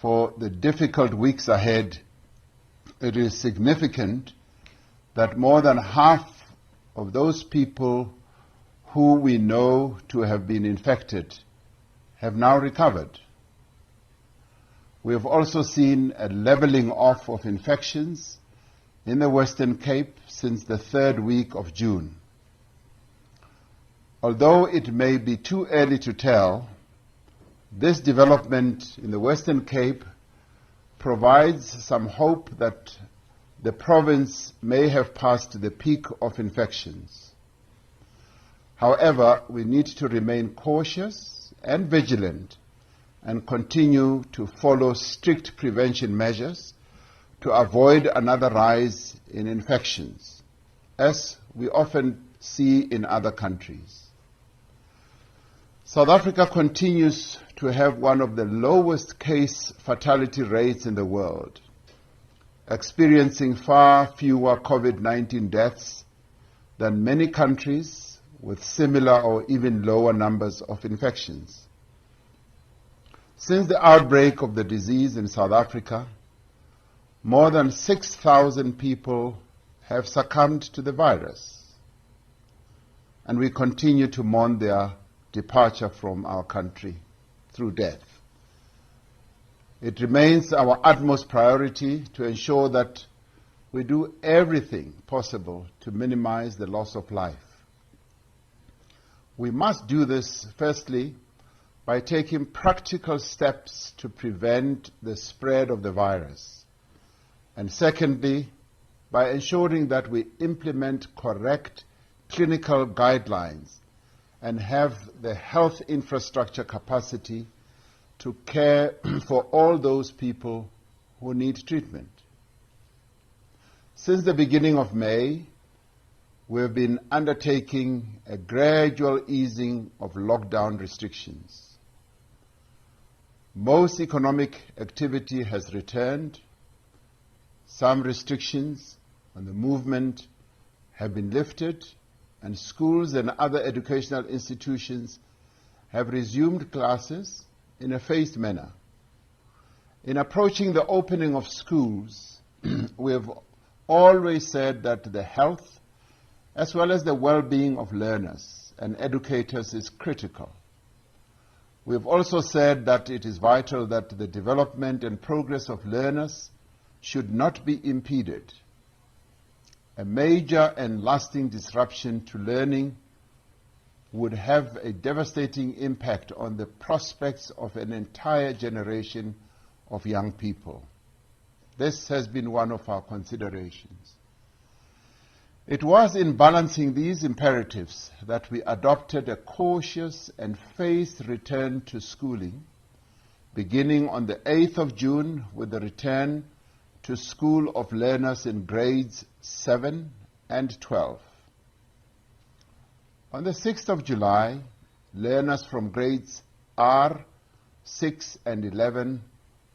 for the difficult weeks ahead, it is significant that more than half of those people who we know to have been infected have now recovered. We have also seen a leveling off of infections in the Western Cape since the third week of June. Although it may be too early to tell, this development in the Western Cape provides some hope that the province may have passed the peak of infections. However, we need to remain cautious and vigilant and continue to follow strict prevention measures to avoid another rise in infections, as we often see in other countries. South Africa continues to have one of the lowest case fatality rates in the world, experiencing far fewer COVID-19 deaths than many countries with similar or even lower numbers of infections. Since the outbreak of the disease in South Africa, more than 6,000 people have succumbed to the virus, and we continue to mourn their departure from our country through death. It remains our utmost priority to ensure that we do everything possible to minimize the loss of life. We must do this, firstly, by taking practical steps to prevent the spread of the virus, and secondly, by ensuring that we implement correct clinical guidelines and have the health infrastructure capacity to care for all those people who need treatment. Since the beginning of May, we have been undertaking a gradual easing of lockdown restrictions. Most economic activity has returned. Some restrictions on the movement have been lifted, and schools and other educational institutions have resumed classes in a phased manner. In approaching the opening of schools, we have always said that the health as well as the well-being of learners and educators is critical. We have also said that it is vital that the development and progress of learners should not be impeded. A major and lasting disruption to learning would have a devastating impact on the prospects of an entire generation of young people. This has been one of our considerations. It was in balancing these imperatives that we adopted a cautious and phased return to schooling, beginning on the 8th of June with the return to school of learners in grades 7 and 12. On the 6th of July, learners from grades R, 6 and 11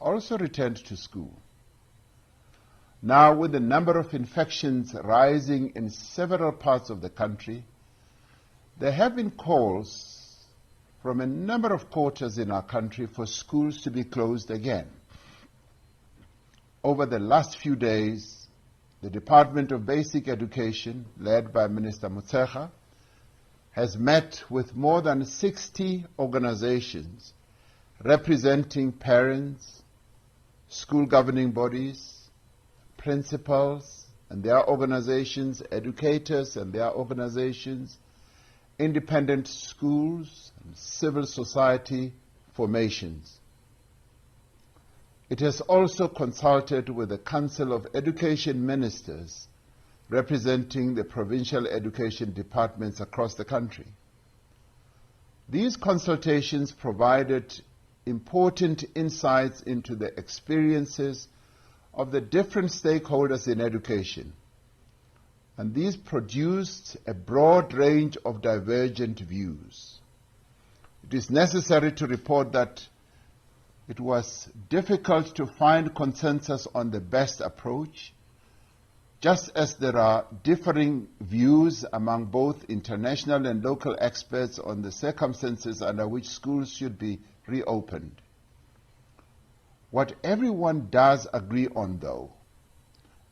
also returned to school. Now, with the number of infections rising in several parts of the country, there have been calls from a number of quarters in our country for schools to be closed again. Over the last few days, the Department of Basic Education, led by Minister Motshekga, has met with more than 60 organizations representing parents, school governing bodies, principals and their organizations, educators and their organizations, independent schools, and civil society formations. It has also consulted with the Council of Education Ministers representing the provincial education departments across the country. These consultations provided important insights into the experiences of the different stakeholders in education, and these produced a broad range of divergent views. It is necessary to report that it was difficult to find consensus on the best approach, just as there are differing views among both international and local experts on the circumstances under which schools should be reopened. What everyone does agree on, though,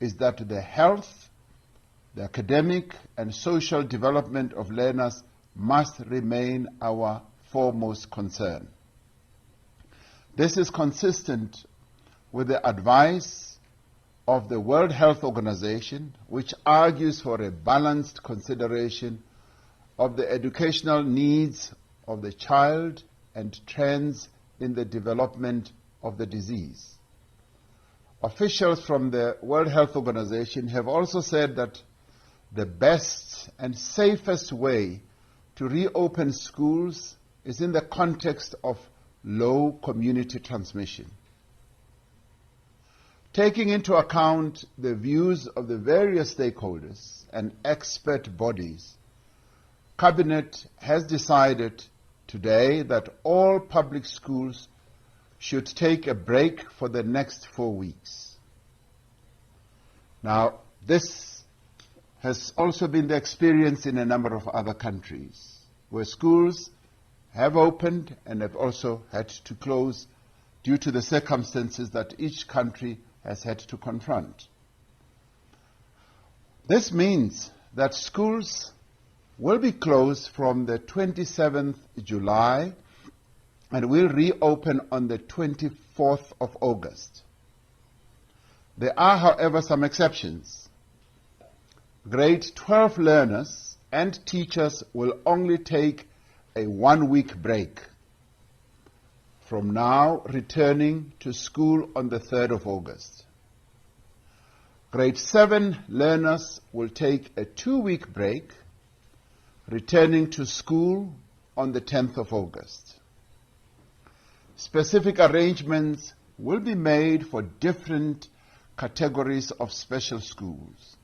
is that the health, the academic and social development of learners must remain our foremost concern. This is consistent with the advice of the World Health Organization, which argues for a balanced consideration of the educational needs of the child and trends in the development of the disease. Officials from the World Health Organization have also said that the best and safest way to reopen schools is in the context of low community transmission. Taking into account the views of the various stakeholders and expert bodies, Cabinet has decided today that all public schools should take a break for the next 4 weeks. Now, this has also been the experience in a number of other countries, where schools have opened and have also had to close due to the circumstances that each country has had to confront. This means that schools will be closed from the 27th July and will reopen on the 24th of August. There are, however, some exceptions. Grade 12 learners and teachers will only take a 1-week break, from now returning to school on the 3rd of August. Grade 7 learners will take a 2-week break, returning to school on the 10th of August. Specific arrangements will be made for different categories of special schools.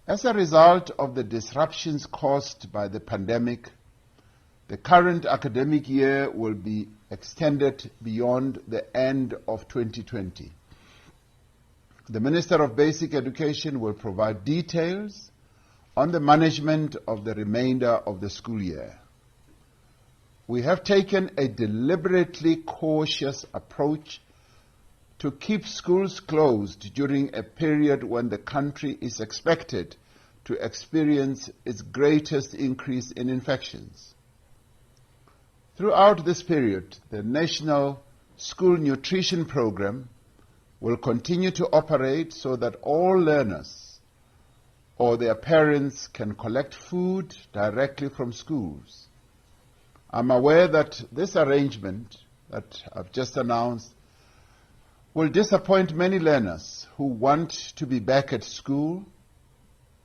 As a result of the disruptions caused by the pandemic, the current academic year will be extended beyond the end of 2020. The Minister of Basic Education will provide details on the management of the remainder of the school year. We have taken a deliberately cautious approach to keep schools closed during a period when the country is expected to experience its greatest increase in infections. Throughout this period, the National School Nutrition Program will continue to operate so that all learners or their parents can collect food directly from schools. I'm aware that this arrangement that I've just announced will disappoint many learners who want to be back at school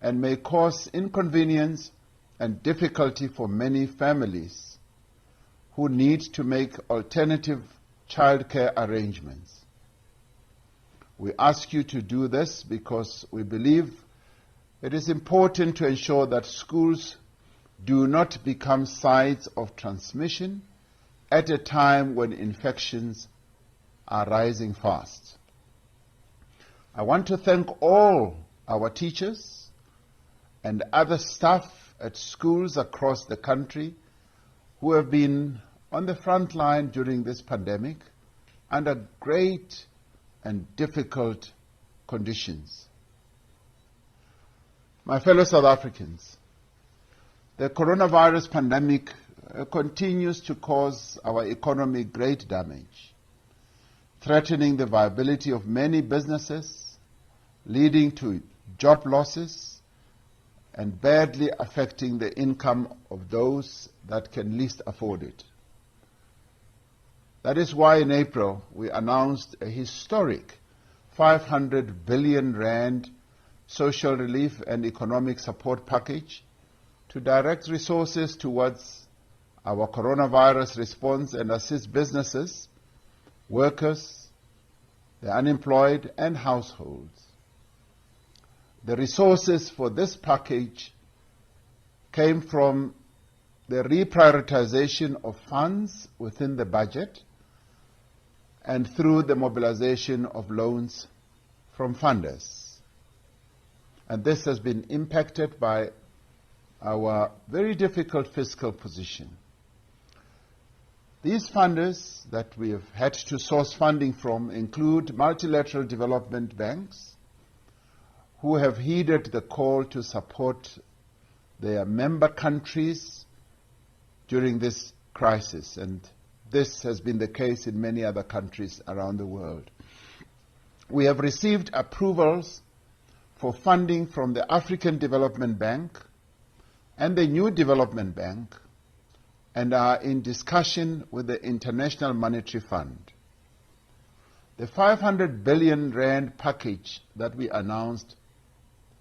and may cause inconvenience and difficulty for many families who need to make alternative childcare arrangements. We ask you to do this because we believe it is important to ensure that schools do not become sites of transmission at a time when infections are rising fast. I want to thank all our teachers and other staff at schools across the country who have been on the front line during this pandemic under great and difficult conditions. My fellow South Africans, the coronavirus pandemic continues to cause our economy great damage, threatening the viability of many businesses, leading to job losses, and badly affecting the income of those that can least afford it. That is why in April we announced a historic 500 billion rand social relief and economic support package to direct resources towards our coronavirus response and assist businesses, workers, the unemployed, and households. The resources for this package came from the reprioritization of funds within the budget and through the mobilization of loans from funders. And this has been impacted by our very difficult fiscal position. These funders that we have had to source funding from include multilateral development banks who have heeded the call to support their member countries during this crisis, and this has been the case in many other countries around the world. We have received approvals for funding from the African Development Bank and the New Development Bank, and are in discussion with the International Monetary Fund. The 500 billion rand package that we announced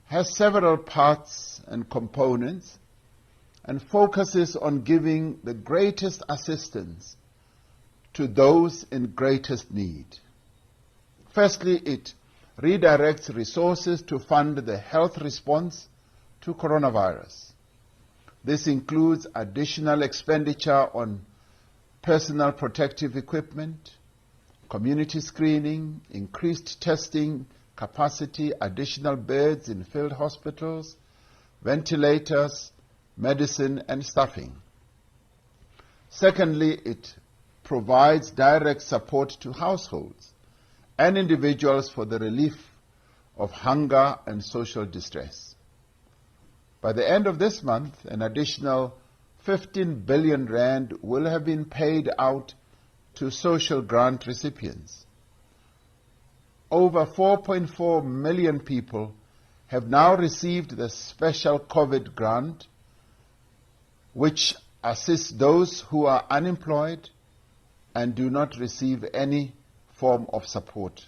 has several parts and components and focuses on giving the greatest assistance to those in greatest need. Firstly, it redirects resources to fund the health response to coronavirus. This includes additional expenditure on personal protective equipment, community screening, increased testing capacity, additional beds in field hospitals, ventilators, medicine, and staffing. Secondly, it provides direct support to households and individuals for the relief of hunger and social distress. By the end of this month, an additional 15 billion rand will have been paid out to social grant recipients. Over 4.4 million people have now received the special COVID grant, which assists those who are unemployed and do not receive any form of support.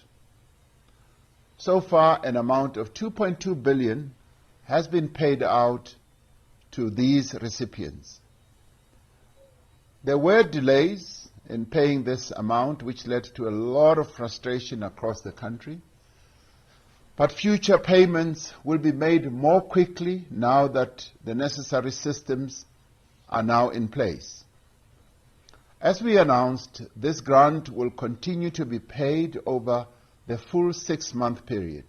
So far, an amount of 2.2 billion has been paid out to these recipients. There were delays in paying this amount, which led to a lot of frustration across the country. But future payments will be made more quickly now that the necessary systems are now in place. As we announced, this grant will continue to be paid over the full 6-month period.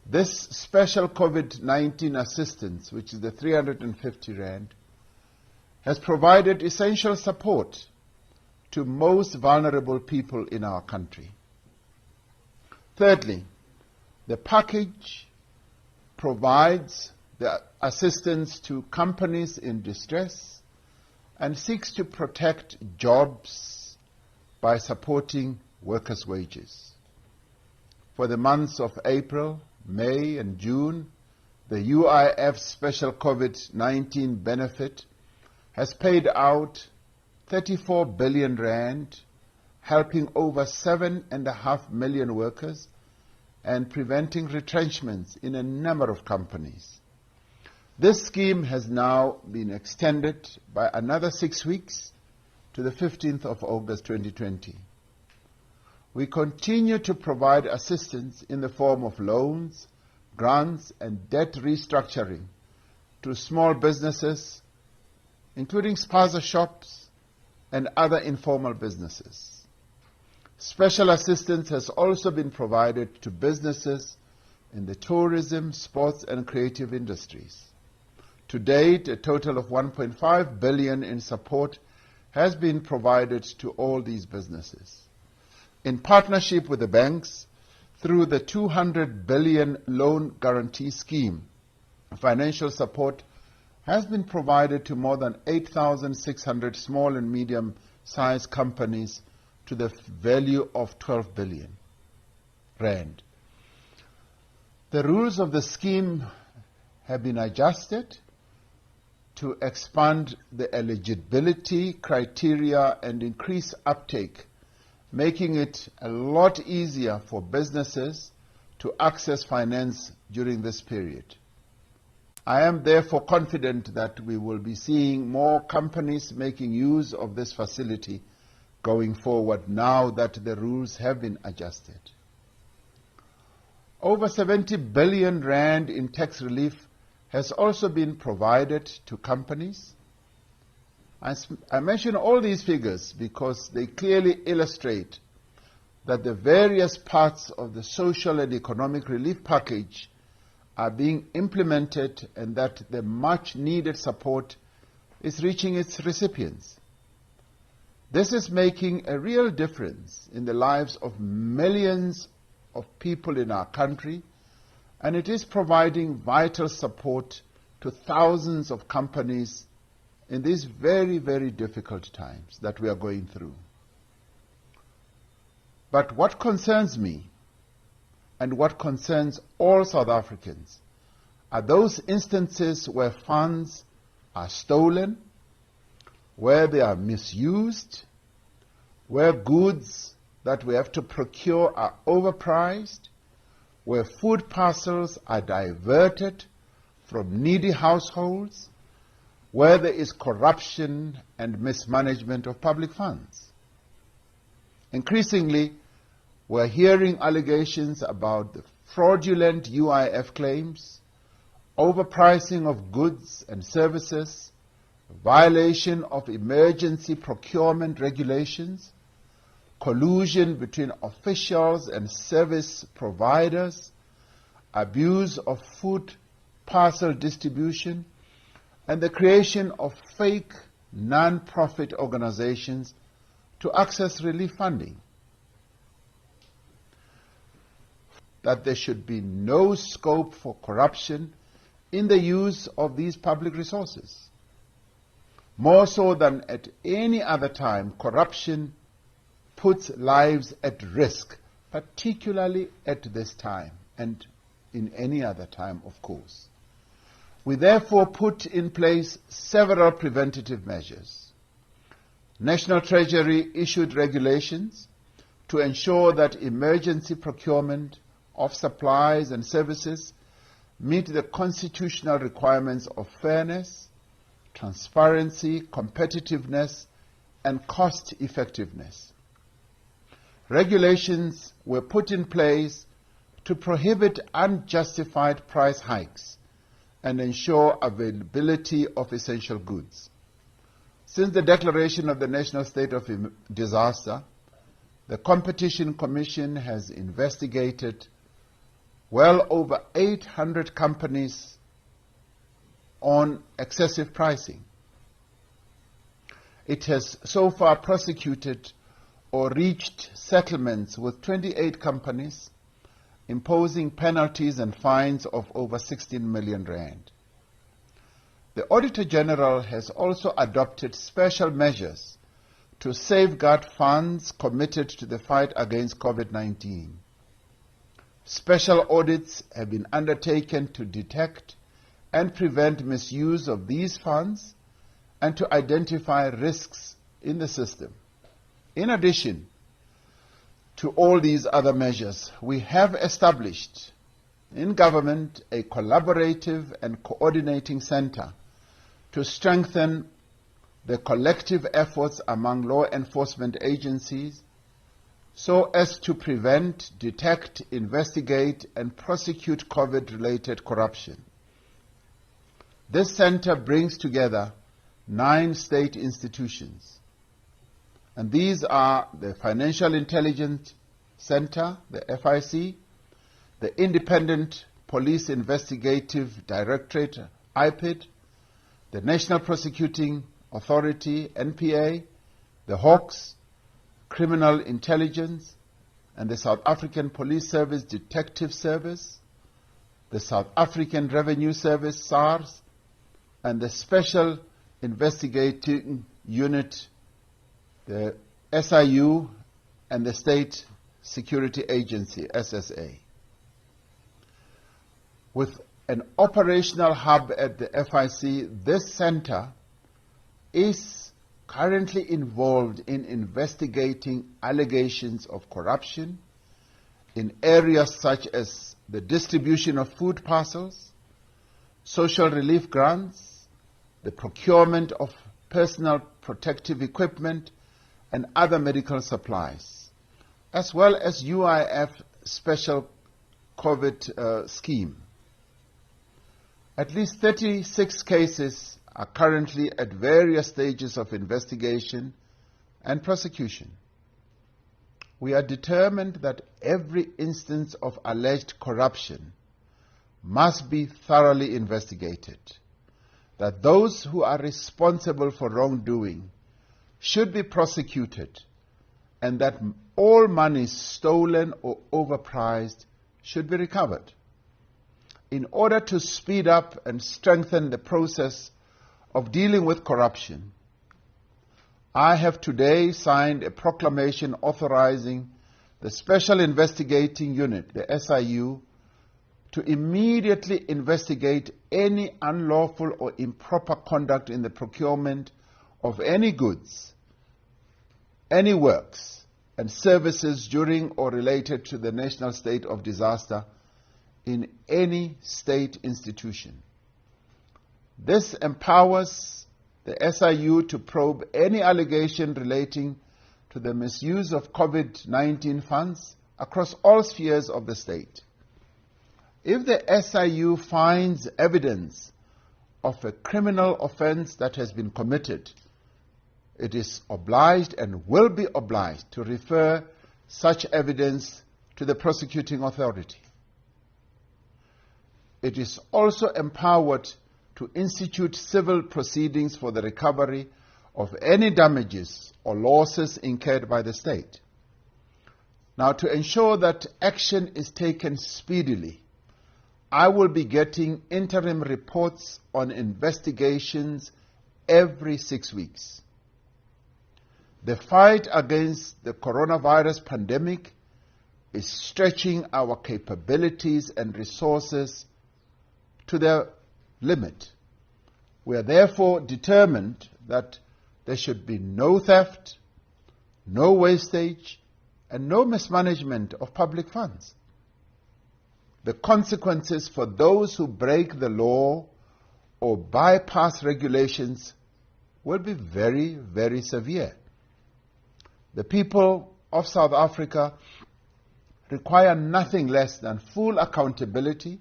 This special COVID-19 assistance, which is the 350 rand, has provided essential support to most vulnerable people in our country. Thirdly, the package provides the assistance to companies in distress and seeks to protect jobs by supporting workers' wages. For the months of April, May and June, the UIF Special COVID-19 benefit has paid out 34 billion rand, helping over 7.5 million workers and preventing retrenchments in a number of companies. This scheme has now been extended by another 6 weeks to the 15th of August 2020. We continue to provide assistance in the form of loans, grants, and debt restructuring to small businesses, including spaza shops and other informal businesses. Special assistance has also been provided to businesses in the tourism, sports, and creative industries. To date, a total of 1.5 billion in support has been provided to all these businesses. In partnership with the banks, through the 200 billion loan guarantee scheme, financial support has been provided to more than 8,600 small and medium-sized companies to the value of 12 billion rand. The rules of the scheme have been adjusted to expand the eligibility criteria and increase uptake, making it a lot easier for businesses to access finance during this period. I am therefore confident that we will be seeing more companies making use of this facility going forward now that the rules have been adjusted. Over 70 billion rand in tax relief has also been provided to companies. I mention all these figures because they clearly illustrate that the various parts of the social and economic relief package are being implemented and that the much needed support is reaching its recipients. This is making a real difference in the lives of millions of people in our country, and it is providing vital support to thousands of companies in these very, very difficult times that we are going through. But what concerns me and what concerns all South Africans are those instances where funds are stolen, where they are misused, where goods that we have to procure are overpriced, where food parcels are diverted from needy households, where there is corruption and mismanagement of public funds. Increasingly, we're hearing allegations about the fraudulent UIF claims, overpricing of goods and services, violation of emergency procurement regulations, collusion between officials and service providers, abuse of food parcel distribution, and the creation of fake non-profit organizations to access relief funding. That there should be no scope for corruption in the use of these public resources. More so than at any other time, corruption puts lives at risk, particularly at this time and in any other time, of course. We therefore put in place several preventative measures. National Treasury issued regulations to ensure that emergency procurement of supplies and services meet the constitutional requirements of fairness, transparency, competitiveness, and cost effectiveness. Regulations were put in place to prohibit unjustified price hikes and ensure availability of essential goods. Since the declaration of the national state of disaster, the Competition Commission has investigated well over 800 companies on excessive pricing. It has so far prosecuted or reached settlements with 28 companies, imposing penalties and fines of over 16 million rand. The Auditor General has also adopted special measures to safeguard funds committed to the fight against COVID-19. Special audits have been undertaken to detect and prevent misuse of these funds and to identify risks in the system. In addition to all these other measures, we have established in government a collaborative and coordinating center to strengthen the collective efforts among law enforcement agencies so as to prevent, detect, investigate, and prosecute COVID-related corruption. This center brings together 9 state institutions, and these are the Financial Intelligence Center, the FIC, the Independent Police Investigative Directorate, IPID, the National Prosecuting Authority, NPA, the Hawks, Criminal Intelligence, and the South African Police Service Detective Service, the South African Revenue Service, SARS, and the Special Investigating Unit, the SIU, and the State Security Agency, SSA. With an operational hub at the FIC, this center is currently involved in investigating allegations of corruption in areas such as the distribution of food parcels, social relief grants, the procurement of personal protective equipment and other medical supplies, as well as UIF special COVID scheme. At least 36 cases are currently at various stages of investigation and prosecution. We are determined that every instance of alleged corruption must be thoroughly investigated, that those who are responsible for wrongdoing should be prosecuted, and that all money stolen or overpriced should be recovered. In order to speed up and strengthen the process of dealing with corruption, I have today signed a proclamation authorizing the Special Investigating Unit, the SIU, to immediately investigate any unlawful or improper conduct in the procurement of any goods, any works, and services during or related to the national state of disaster in any state institution. This empowers the SIU to probe any allegation relating to the misuse of COVID-19 funds across all spheres of the state. If the SIU finds evidence of a criminal offense that has been committed, it is obliged and will be obliged to refer such evidence to the prosecuting authority. It is also empowered to institute civil proceedings for the recovery of any damages or losses incurred by the state. Now, to ensure that action is taken speedily, I will be getting interim reports on investigations every 6 weeks. The fight against the coronavirus pandemic is stretching our capabilities and resources to their limit. We are therefore determined that there should be no theft, no wastage, and no mismanagement of public funds. The consequences for those who break the law or bypass regulations will be very, very severe. The people of South Africa require nothing less than full accountability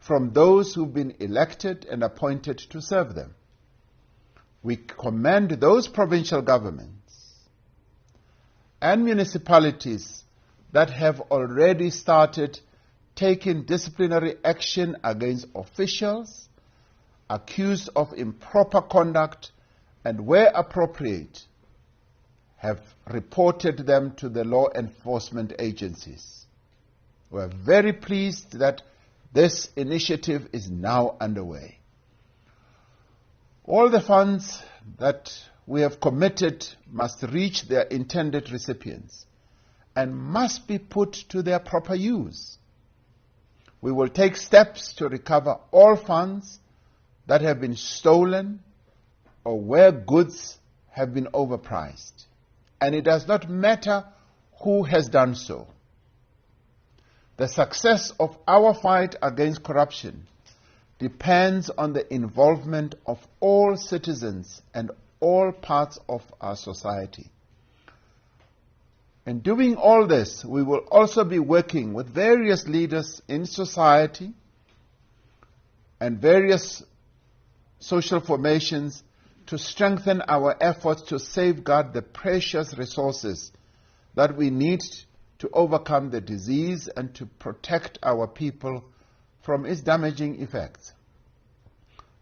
from those who've been elected and appointed to serve them. We commend those provincial governments and municipalities that have already started taking disciplinary action against officials accused of improper conduct and, where appropriate, have reported them to the law enforcement agencies. We are very pleased that this initiative is now underway. All the funds that we have committed must reach their intended recipients and must be put to their proper use. We will take steps to recover all funds that have been stolen or where goods have been overpriced. And it does not matter who has done so. The success of our fight against corruption depends on the involvement of all citizens and all parts of our society. In doing all this, we will also be working with various leaders in society and various social formations to strengthen our efforts to safeguard the precious resources that we need to overcome the disease and to protect our people from its damaging effects.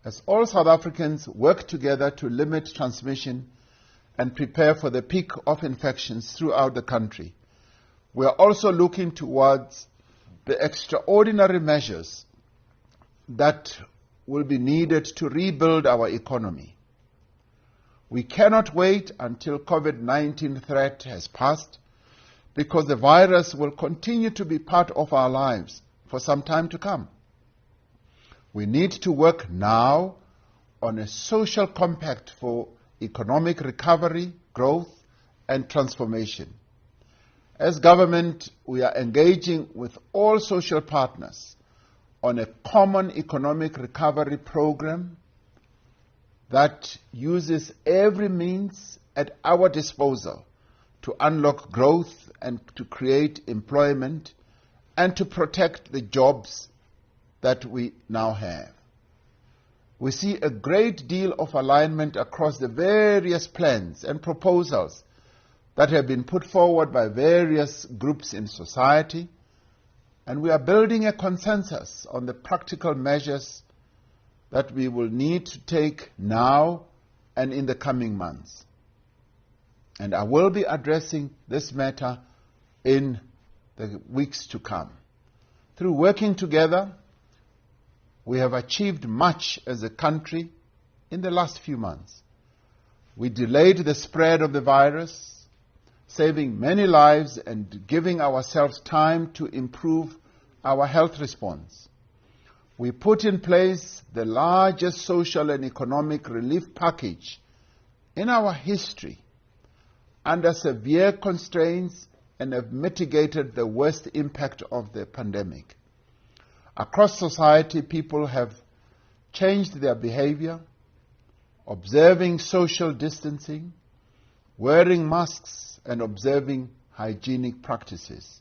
As all South Africans work together to limit transmission and prepare for the peak of infections throughout the country, we are also looking towards the extraordinary measures that will be needed to rebuild our economy. We cannot wait until COVID-19 threat has passed, because the virus will continue to be part of our lives for some time to come. We need to work now on a social compact for economic recovery, growth, and transformation. As government, we are engaging with all social partners on a common economic recovery program that uses every means at our disposal to unlock growth and to create employment and to protect the jobs that we now have. We see a great deal of alignment across the various plans and proposals that have been put forward by various groups in society, and we are building a consensus on the practical measures that we will need to take now and in the coming months. And I will be addressing this matter in the weeks to come. Through working together, we have achieved much as a country in the last few months. We delayed the spread of the virus, saving many lives and giving ourselves time to improve our health response. We put in place the largest social and economic relief package in our history under severe constraints and have mitigated the worst impact of the pandemic. Across society, people have changed their behavior, observing social distancing, wearing masks, and observing hygienic practices.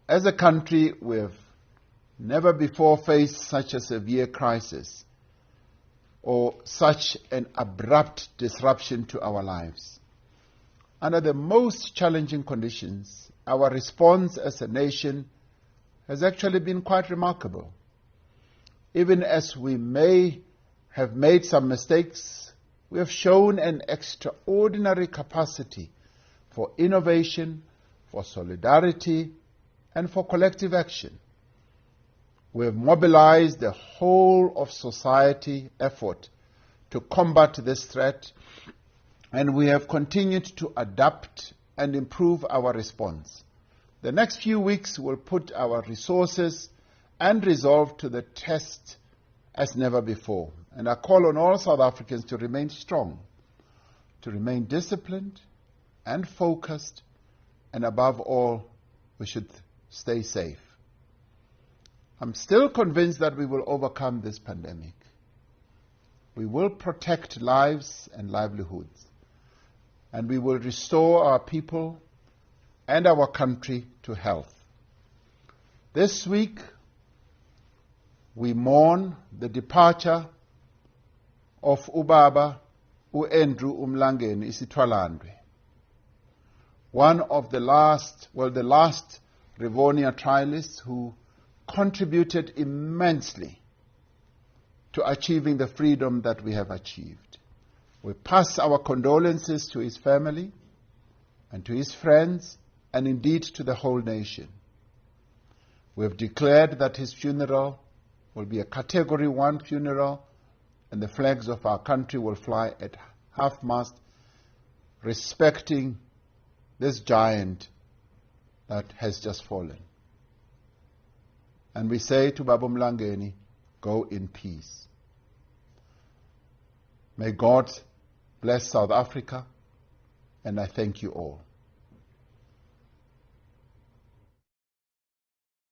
As a country, we have never before faced such a severe crisis or such an abrupt disruption to our lives. Under the most challenging conditions, our response as a nation has actually been quite remarkable. Even as we may have made some mistakes, we have shown an extraordinary capacity for innovation, for solidarity, and for collective action. We have mobilized the whole of society effort to combat this threat, and we have continued to adapt and improve our response. The next few weeks will put our resources and resolve to the test as never before. And I call on all South Africans to remain strong, to remain disciplined and focused, and above all, we should stay safe. I'm still convinced that we will overcome this pandemic. We will protect lives and livelihoods, and we will restore our people and our country to health. This week, we mourn the departure of Ubaba Andrew Umlangeni Isithwalandwe, one of the last Rivonia trialists who contributed immensely to achieving the freedom that we have achieved. We pass our condolences to his family and to his friends and indeed to the whole nation. We have declared that his funeral will be a Category 1 funeral, and the flags of our country will fly at half-mast, respecting this giant that has just fallen. And we say to Baba Mlangeni, go in peace. May God bless South Africa, and I thank you all.